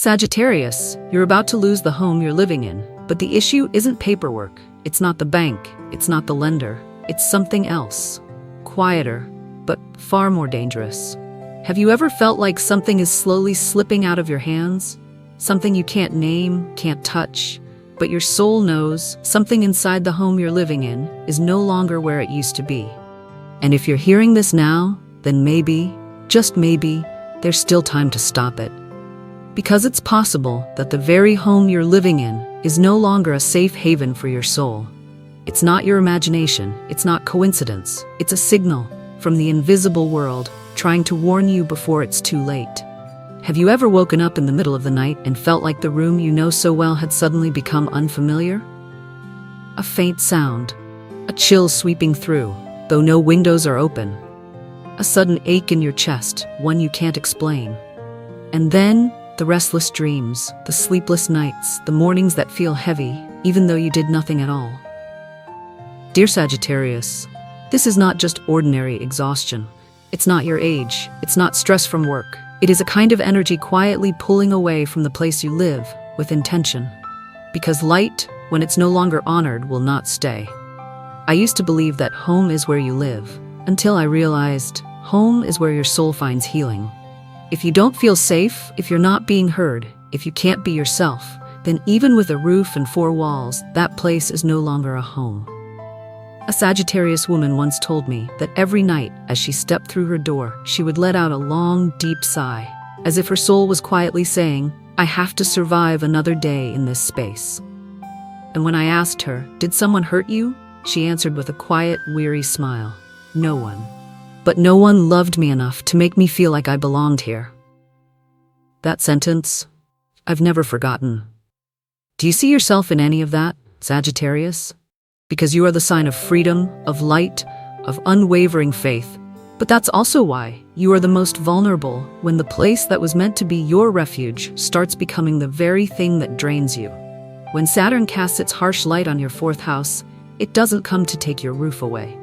Sagittarius, you're about to lose the home you're living in, but the issue isn't paperwork. It's not the bank. It's not the lender. It's something else. Quieter, but far more dangerous. Have you ever felt like something is slowly slipping out of your hands? Something you can't name, can't touch, but your soul knows something inside the home you're living in is no longer where it used to be. And if you're hearing this now, then maybe, just maybe, there's still time to stop it. Because it's possible that the very home you're living in is no longer a safe haven for your soul. It's not your imagination, it's not coincidence, it's a signal from the invisible world trying to warn you before it's too late. Have you ever woken up in the middle of the night and felt like the room you know so well had suddenly become unfamiliar? A faint sound, a chill sweeping through, though no windows are open. A sudden ache in your chest, one you can't explain. And then, the restless dreams, the sleepless nights, the mornings that feel heavy, even though you did nothing at all. Dear Sagittarius, this is not just ordinary exhaustion. It's not your age, it's not stress from work. It is a kind of energy quietly pulling away from the place you live with intention. Because light, when it's no longer honored, will not stay. I used to believe that home is where you live, until I realized home is where your soul finds healing. If you don't feel safe, if you're not being heard, if you can't be yourself, then even with a roof and four walls, that place is no longer a home. A Sagittarius woman once told me that every night as she stepped through her door, she would let out a long, deep sigh, as if her soul was quietly saying, I have to survive another day in this space. And when I asked her, did someone hurt you? She answered with a quiet, weary smile, no one. But no one loved me enough to make me feel like I belonged here. That sentence, I've never forgotten. Do you see yourself in any of that, Sagittarius? Because you are the sign of freedom, of light, of unwavering faith. But that's also why you are the most vulnerable when the place that was meant to be your refuge starts becoming the very thing that drains you. When Saturn casts its harsh light on your fourth house, it doesn't come to take your roof away.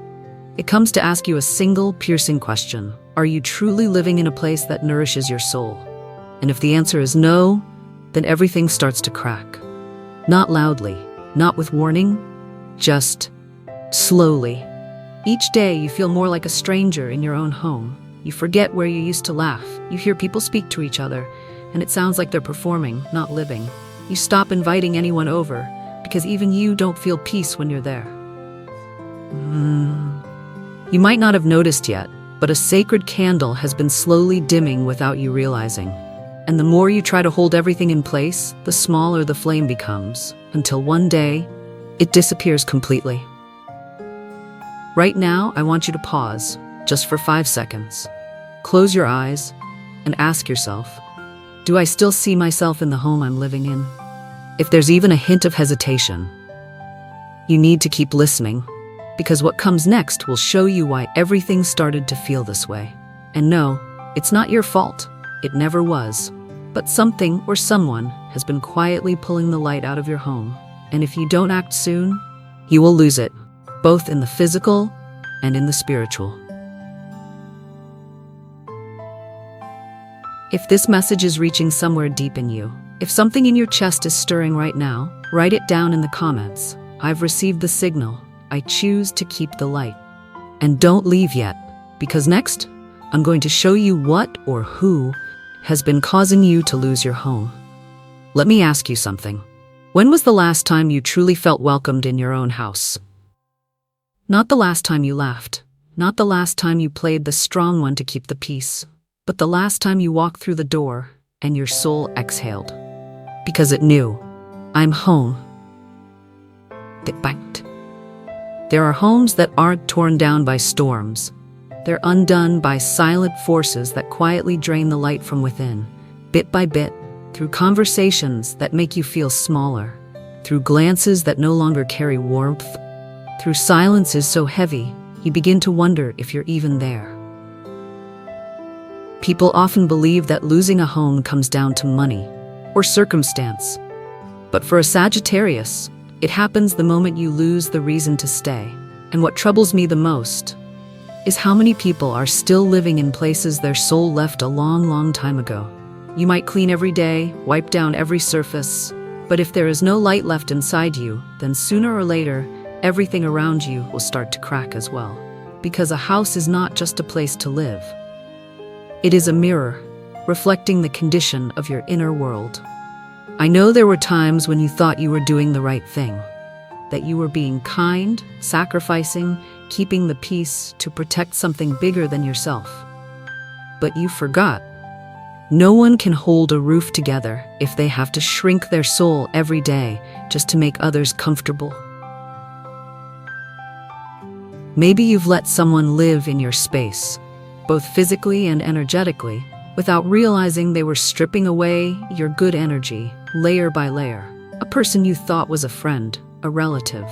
It comes to ask you a single, piercing question. Are you truly living in a place that nourishes your soul? And if the answer is no, then everything starts to crack. Not loudly, not with warning, just slowly. Each day you feel more like a stranger in your own home. You forget where you used to laugh. You hear people speak to each other, and it sounds like they're performing, not living. You stop inviting anyone over, because even you don't feel peace when you're there. You might not have noticed yet, but a sacred candle has been slowly dimming without you realizing. And the more you try to hold everything in place, the smaller the flame becomes, until one day, it disappears completely. Right now, I want you to pause, just for 5 seconds. Close your eyes, and ask yourself, do I still see myself in the home I'm living in? If there's even a hint of hesitation, you need to keep listening. Because what comes next will show you why everything started to feel this way. And no, it's not your fault. It never was. But something or someone has been quietly pulling the light out of your home. And if you don't act soon, you will lose it, both in the physical and in the spiritual. If this message is reaching somewhere deep in you, if something in your chest is stirring right now, write it down in the comments. I've received the signal. I choose to keep the light. And don't leave yet, because next, I'm going to show you what or who has been causing you to lose your home. Let me ask you something. When was the last time you truly felt welcomed in your own house? Not the last time you laughed, not the last time you played the strong one to keep the peace, but the last time you walked through the door and your soul exhaled. Because it knew, I'm home. It banked. There are homes that aren't torn down by storms. They're undone by silent forces that quietly drain the light from within, bit by bit, through conversations that make you feel smaller, through glances that no longer carry warmth, through silences so heavy, you begin to wonder if you're even there. People often believe that losing a home comes down to money or circumstance. But for a Sagittarius, it happens the moment you lose the reason to stay. And what troubles me the most is how many people are still living in places their soul left a long, long time ago. You might clean every day, wipe down every surface, but if there is no light left inside you, then sooner or later, everything around you will start to crack as well. Because a house is not just a place to live. It is a mirror, reflecting the condition of your inner world. I know there were times when you thought you were doing the right thing, that you were being kind, sacrificing, keeping the peace to protect something bigger than yourself. But you forgot. No one can hold a roof together if they have to shrink their soul every day just to make others comfortable. Maybe you've let someone live in your space, both physically and energetically, without realizing they were stripping away your good energy, layer by layer. A person you thought was a friend, a relative,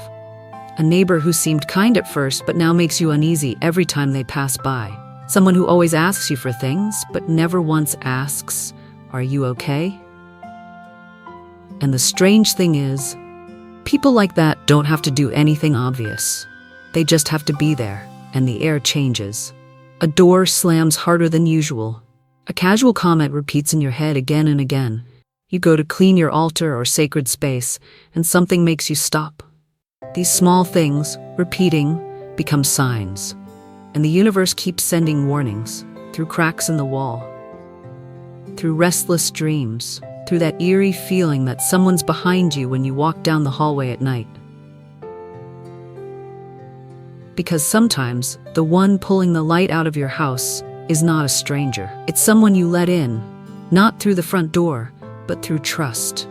a neighbor who seemed kind at first but now makes you uneasy every time they pass by. Someone who always asks you for things but never once asks, "Are you okay?" And the strange thing is, people like that don't have to do anything obvious. They just have to be there, and the air changes. A door slams harder than usual. A casual comment repeats in your head again and again. You go to clean your altar or sacred space, and something makes you stop. These small things, repeating, become signs. And the universe keeps sending warnings, through cracks in the wall, through restless dreams, through that eerie feeling that someone's behind you when you walk down the hallway at night. Because sometimes, the one pulling the light out of your house is not a stranger. It's someone you let in, not through the front door, but through trust.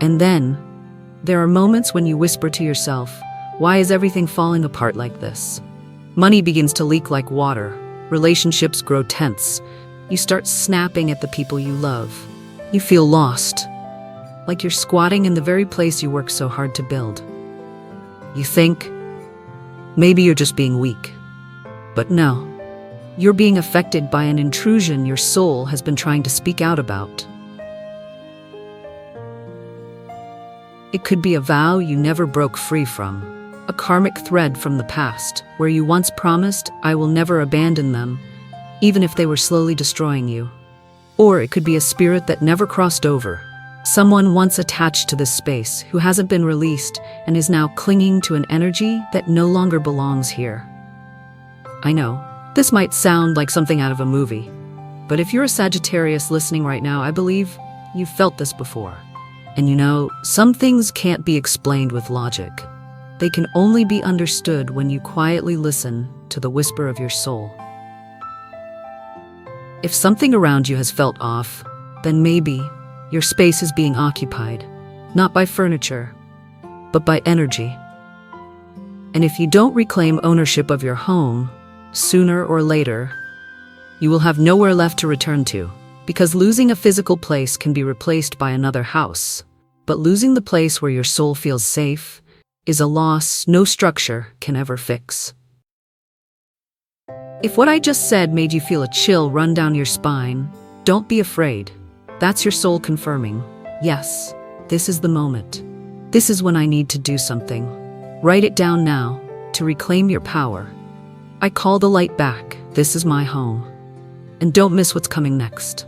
And then, there are moments when you whisper to yourself, "Why is everything falling apart like this?" Money begins to leak like water. Relationships grow tense. You start snapping at the people you love. You feel lost, like you're squatting in the very place you worked so hard to build. You think, maybe you're just being weak. But no, you're being affected by an intrusion your soul has been trying to speak out about. It could be a vow you never broke free from, a karmic thread from the past, where you once promised, "I will never abandon them," even if they were slowly destroying you. Or it could be a spirit that never crossed over, someone once attached to this space who hasn't been released and is now clinging to an energy that no longer belongs here. I know, this might sound like something out of a movie, but if you're a Sagittarius listening right now, I believe you've felt this before. And you know, some things can't be explained with logic. They can only be understood when you quietly listen to the whisper of your soul. If something around you has felt off, then maybe your space is being occupied, not by furniture, but by energy. And if you don't reclaim ownership of your home, sooner or later, you will have nowhere left to return to. Because losing a physical place can be replaced by another house. But losing the place where your soul feels safe is a loss no structure can ever fix. If what I just said made you feel a chill run down your spine, don't be afraid. That's your soul confirming, yes, this is the moment. This is when I need to do something. Write it down now to reclaim your power. I call the light back. This is my home. And don't miss what's coming next.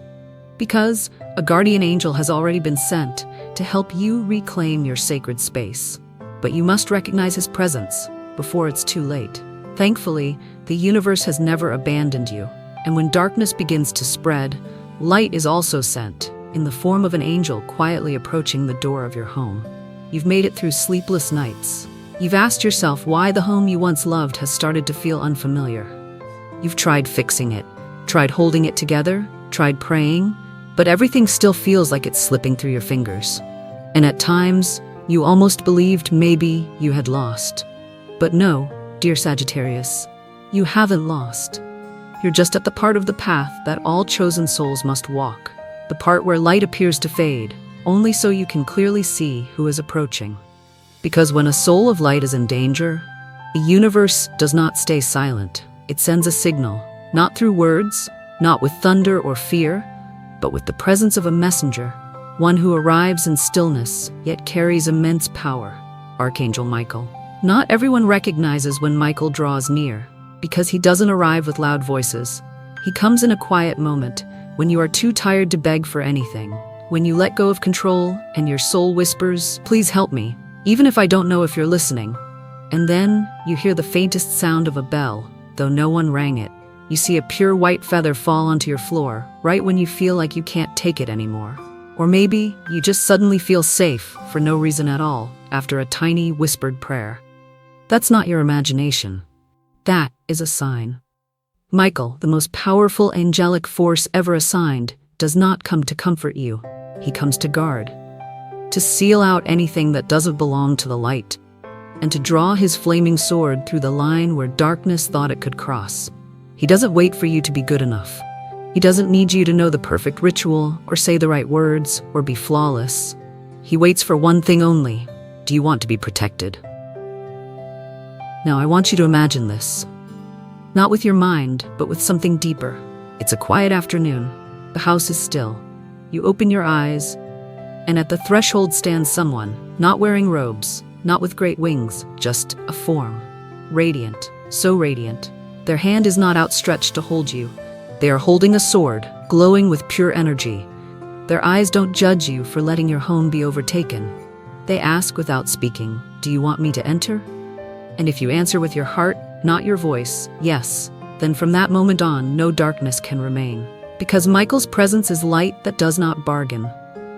Because a guardian angel has already been sent to help you reclaim your sacred space. But you must recognize his presence before it's too late. Thankfully, the universe has never abandoned you. And when darkness begins to spread, light is also sent, in the form of an angel quietly approaching the door of your home. You've made it through sleepless nights. You've asked yourself why the home you once loved has started to feel unfamiliar. You've tried fixing it, tried holding it together, tried praying, but everything still feels like it's slipping through your fingers. And at times, you almost believed maybe you had lost. But no, dear Sagittarius, you haven't lost. You're just at the part of the path that all chosen souls must walk, the part where light appears to fade, only so you can clearly see who is approaching. Because when a soul of light is in danger, the universe does not stay silent. It sends a signal, not through words, not with thunder or fear, but with the presence of a messenger, one who arrives in stillness, yet carries immense power, Archangel Michael. Not everyone recognizes when Michael draws near, because he doesn't arrive with loud voices. He comes in a quiet moment, when you are too tired to beg for anything, when you let go of control and your soul whispers, "Please help me, even if I don't know if you're listening." And then you hear the faintest sound of a bell, though no one rang it. You see a pure white feather fall onto your floor, right when you feel like you can't take it anymore. Or maybe you just suddenly feel safe for no reason at all after a tiny whispered prayer. That's not your imagination. That is a sign. Michael, the most powerful angelic force ever assigned, does not come to comfort you. He comes to guard, to seal out anything that doesn't belong to the light, and to draw his flaming sword through the line where darkness thought it could cross. He doesn't wait for you to be good enough. He doesn't need you to know the perfect ritual, or say the right words, or be flawless. He waits for one thing only. Do you want to be protected? Now I want you to imagine this. Not with your mind, but with something deeper. It's a quiet afternoon. The house is still. You open your eyes, and at the threshold stands someone, not wearing robes, not with great wings, just a form. Radiant, so radiant. Their hand is not outstretched to hold you. They are holding a sword, glowing with pure energy. Their eyes don't judge you for letting your home be overtaken. They ask without speaking, "Do you want me to enter?" And if you answer with your heart, not your voice, yes, then from that moment on, no darkness can remain. Because Michael's presence is light that does not bargain.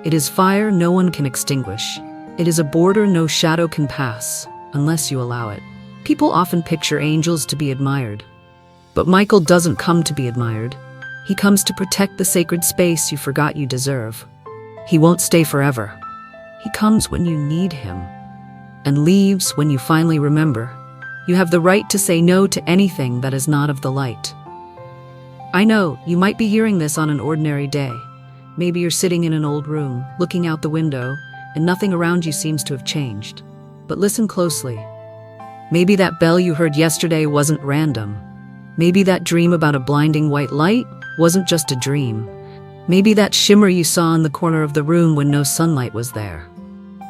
It is fire no one can extinguish. It is a border no shadow can pass, unless you allow it. People often picture angels to be admired. But Michael doesn't come to be admired. He comes to protect the sacred space you forgot you deserve. He won't stay forever. He comes when you need him, and leaves when you finally remember. You have the right to say no to anything that is not of the light. I know, you might be hearing this on an ordinary day. Maybe you're sitting in an old room, looking out the window, and nothing around you seems to have changed. But listen closely. Maybe that bell you heard yesterday wasn't random. Maybe that dream about a blinding white light wasn't just a dream. Maybe that shimmer you saw in the corner of the room when no sunlight was there.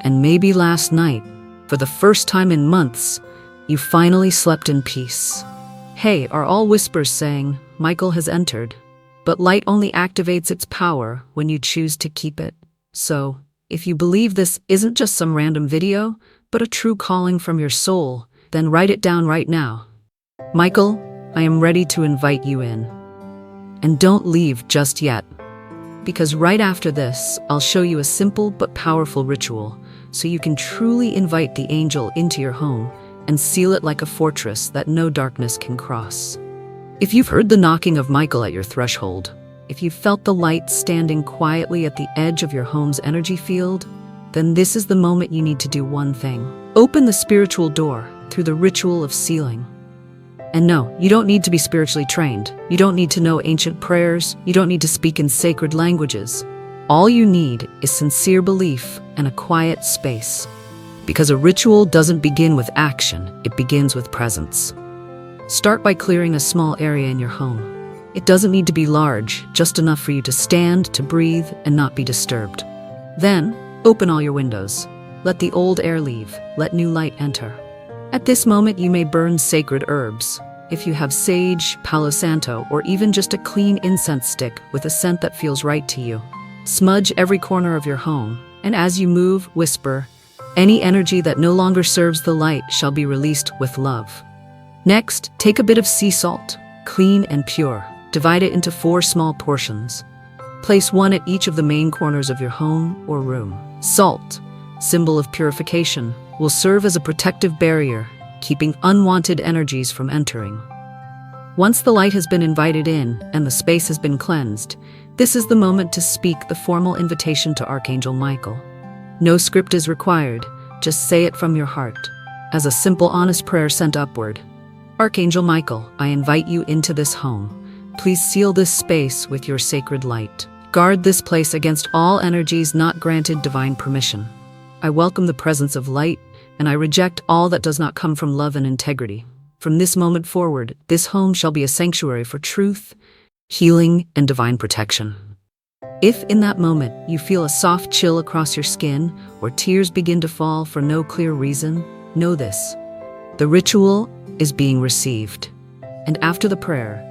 And maybe last night, for the first time in months, you finally slept in peace. Hey, are all whispers saying, Michael has entered. But light only activates its power when you choose to keep it. So, if you believe this isn't just some random video, but a true calling from your soul, then write it down right now. Michael, I am ready to invite you in. And don't leave just yet. Because right after this, I'll show you a simple but powerful ritual, so you can truly invite the angel into your home and seal it like a fortress that no darkness can cross. If you've heard the knocking of Michael at your threshold, if you've felt the light standing quietly at the edge of your home's energy field, then this is the moment you need to do one thing. Open the spiritual door through the ritual of sealing. And no, you don't need to be spiritually trained. You don't need to know ancient prayers. You don't need to speak in sacred languages. All you need is sincere belief and a quiet space. Because a ritual doesn't begin with action, it begins with presence. Start by clearing a small area in your home. It doesn't need to be large, just enough for you to stand, to breathe, and not be disturbed. Then, open all your windows. Let the old air leave. Let new light enter. At this moment, you may burn sacred herbs. If you have sage, palo santo, or even just a clean incense stick with a scent that feels right to you. Smudge every corner of your home, and as you move, whisper, any energy that no longer serves the light shall be released with love. Next, take a bit of sea salt, clean and pure. Divide it into 4 small portions. Place one at each of the main corners of your home or room. Salt, symbol of purification, will serve as a protective barrier, keeping unwanted energies from entering. Once the light has been invited in and the space has been cleansed, this is the moment to speak the formal invitation to Archangel Michael. No script is required, just say it from your heart, as a simple, honest prayer sent upward. Archangel Michael, I invite you into this home. Please seal this space with your sacred light. Guard this place against all energies not granted divine permission. I welcome the presence of light, and I reject all that does not come from love and integrity. From this moment forward, this home shall be a sanctuary for truth, healing, and divine protection. If in that moment you feel a soft chill across your skin or tears begin to fall for no clear reason, know this. The ritual is being received. And after the prayer,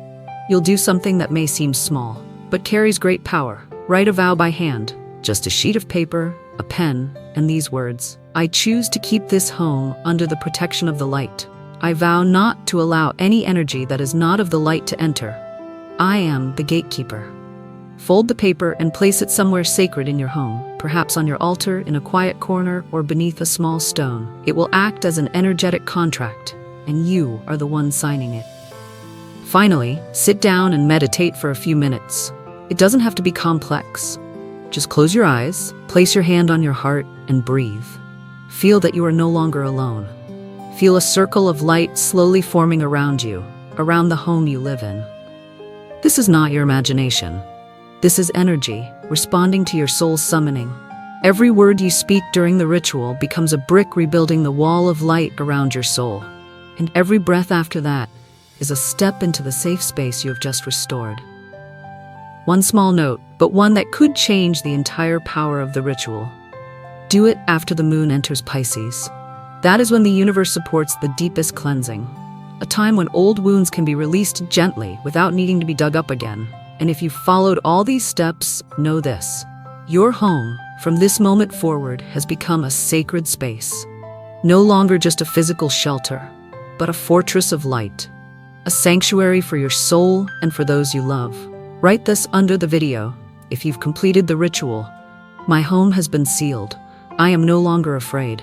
you'll do something that may seem small, but carries great power. Write a vow by hand, just a sheet of paper, a pen, and these words. I choose to keep this home under the protection of the light. I vow not to allow any energy that is not of the light to enter. I am the gatekeeper. Fold the paper and place it somewhere sacred in your home, perhaps on your altar, in a quiet corner, or beneath a small stone. It will act as an energetic contract, and you are the one signing it. Finally, sit down and meditate for a few minutes. It doesn't have to be complex. Just close your eyes, place your hand on your heart, and breathe. Feel that you are no longer alone. Feel a circle of light slowly forming around you, around the home you live in. This is not your imagination. This is energy, responding to your soul's summoning. Every word you speak during the ritual becomes a brick rebuilding the wall of light around your soul. And every breath after that is a step into the safe space you have just restored. One small note, but one that could change the entire power of the ritual. Do it after the moon enters Pisces. That is when the universe supports the deepest cleansing. A time when old wounds can be released gently without needing to be dug up again. And if you followed all these steps, know this. Your home, from this moment forward, has become a sacred space. No longer just a physical shelter, but a fortress of light. A sanctuary for your soul and for those you love. Write this under the video. If you've completed the ritual, my home has been sealed. I am no longer afraid.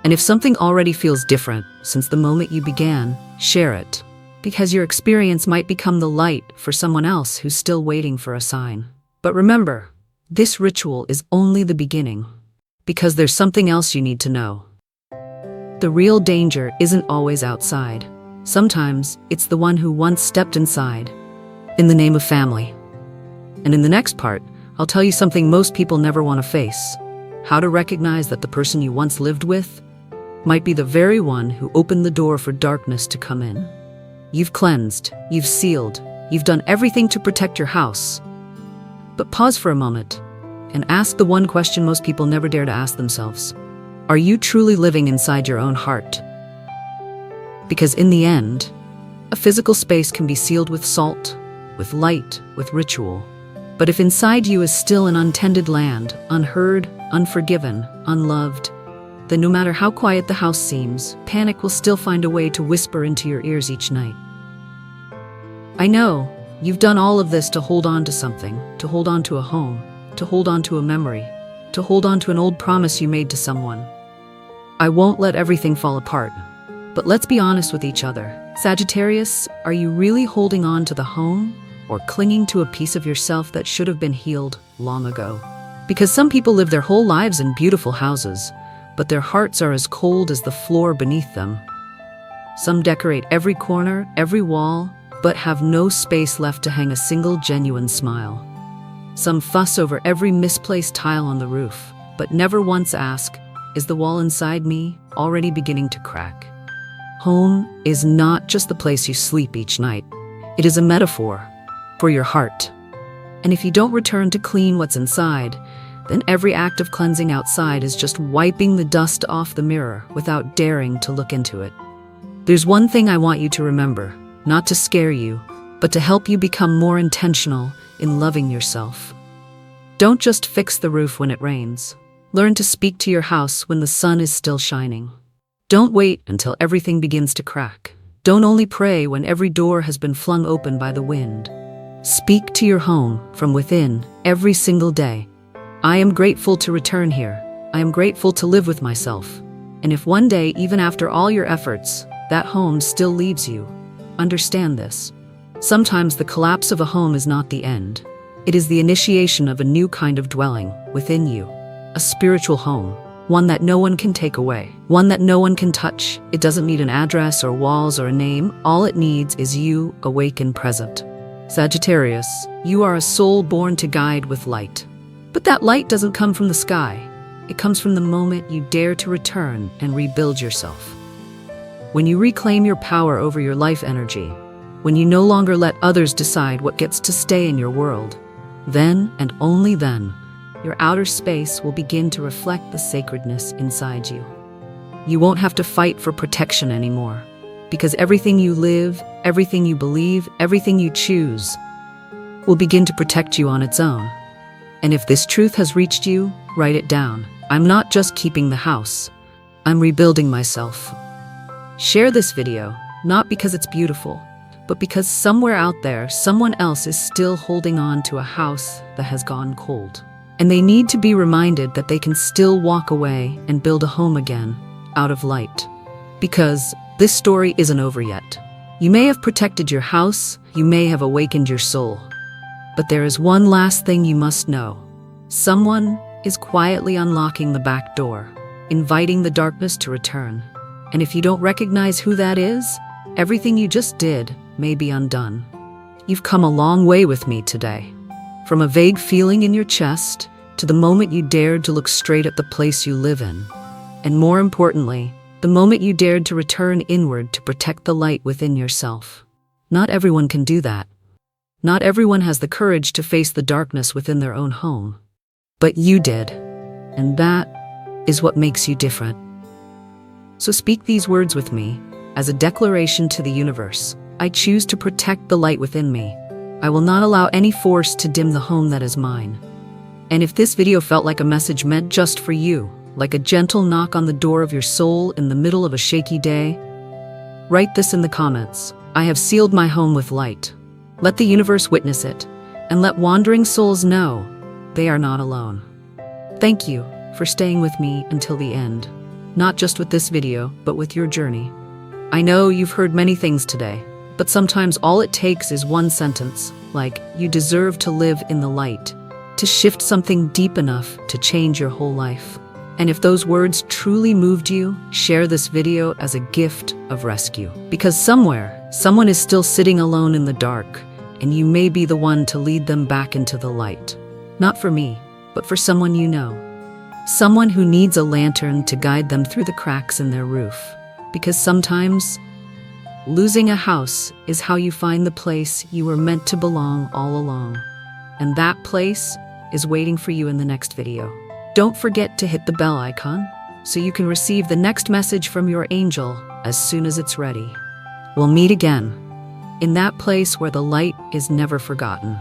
And if something already feels different since the moment you began, share it. Because your experience might become the light for someone else who's still waiting for a sign. But remember, this ritual is only the beginning. Because there's something else you need to know. The real danger isn't always outside. Sometimes it's the one who once stepped inside. In the name of family. And in the next part, I'll tell you something most people never want to face. How to recognize that the person you once lived with might be the very one who opened the door for darkness to come in. You've cleansed, you've sealed, you've done everything to protect your house. But pause for a moment and ask the one question most people never dare to ask themselves. Are you truly living inside your own heart? Because in the end, a physical space can be sealed with salt, with light, with ritual. But if inside you is still an untended land, unheard, unforgiven, unloved, then no matter how quiet the house seems, panic will still find a way to whisper into your ears each night. I know, you've done all of this to hold on to something, to hold on to a home, to hold on to a memory, to hold on to an old promise you made to someone. I won't let everything fall apart, but let's be honest with each other. Sagittarius, are you really holding on to the home or clinging to a piece of yourself that should have been healed long ago? Because some people live their whole lives in beautiful houses, but their hearts are as cold as the floor beneath them. Some decorate every corner, every wall, but have no space left to hang a single genuine smile. Some fuss over every misplaced tile on the roof, but never once ask, is the wall inside me already beginning to crack? Home is not just the place you sleep each night. It is a metaphor for your heart. And if you don't return to clean what's inside, then every act of cleansing outside is just wiping the dust off the mirror without daring to look into it. There's one thing I want you to remember, not to scare you, but to help you become more intentional in loving yourself. Don't just fix the roof when it rains. Learn to speak to your house when the sun is still shining. Don't wait until everything begins to crack. Don't only pray when every door has been flung open by the wind. Speak to your home from within every single day. I am grateful to return here. I am grateful to live with myself. And if one day, even after all your efforts, that home still leaves you, understand this. Sometimes the collapse of a home is not the end. It is the initiation of a new kind of dwelling within you. A spiritual home, one that no one can take away, one that no one can touch. It doesn't need an address or walls or a name. All it needs is you, awake and present. Sagittarius, you are a soul born to guide with light. But that light doesn't come from the sky. It comes from the moment you dare to return and rebuild yourself. When you reclaim your power over your life energy, when you no longer let others decide what gets to stay in your world, then and only then, your outer space will begin to reflect the sacredness inside you. You won't have to fight for protection anymore, because everything you live, everything you believe, everything you choose will begin to protect you on its own. And if this truth has reached you, write it down. I'm not just keeping the house. I'm rebuilding myself. Share this video, not because it's beautiful, but because somewhere out there, someone else is still holding on to a house that has gone cold. And they need to be reminded that they can still walk away and build a home again, out of light. Because this story isn't over yet. You may have protected your house, you may have awakened your soul. But there is one last thing you must know. Someone is quietly unlocking the back door, inviting the darkness to return. And if you don't recognize who that is, everything you just did may be undone. You've come a long way with me today. From a vague feeling in your chest to the moment you dared to look straight at the place you live in. And more importantly, the moment you dared to return inward to protect the light within yourself. Not everyone can do that. Not everyone has the courage to face the darkness within their own home. But you did. And that is what makes you different. So speak these words with me as a declaration to the universe. I choose to protect the light within me. I will not allow any force to dim the home that is mine. And if this video felt like a message meant just for you, like a gentle knock on the door of your soul in the middle of a shaky day, write this in the comments. I have sealed my home with light. Let the universe witness it, and let wandering souls know they are not alone. Thank you for staying with me until the end, not just with this video, but with your journey. I know you've heard many things today, but sometimes all it takes is one sentence, like, you deserve to live in the light, to shift something deep enough to change your whole life. And if those words truly moved you, share this video as a gift of rescue. Because somewhere, someone is still sitting alone in the dark, and you may be the one to lead them back into the light. Not for me, but for someone you know. Someone who needs a lantern to guide them through the cracks in their roof. Because sometimes, losing a house is how you find the place you were meant to belong all along. And that place is waiting for you in the next video. Don't forget to hit the bell icon so you can receive the next message from your angel as soon as it's ready. We'll meet again in that place where the light is never forgotten.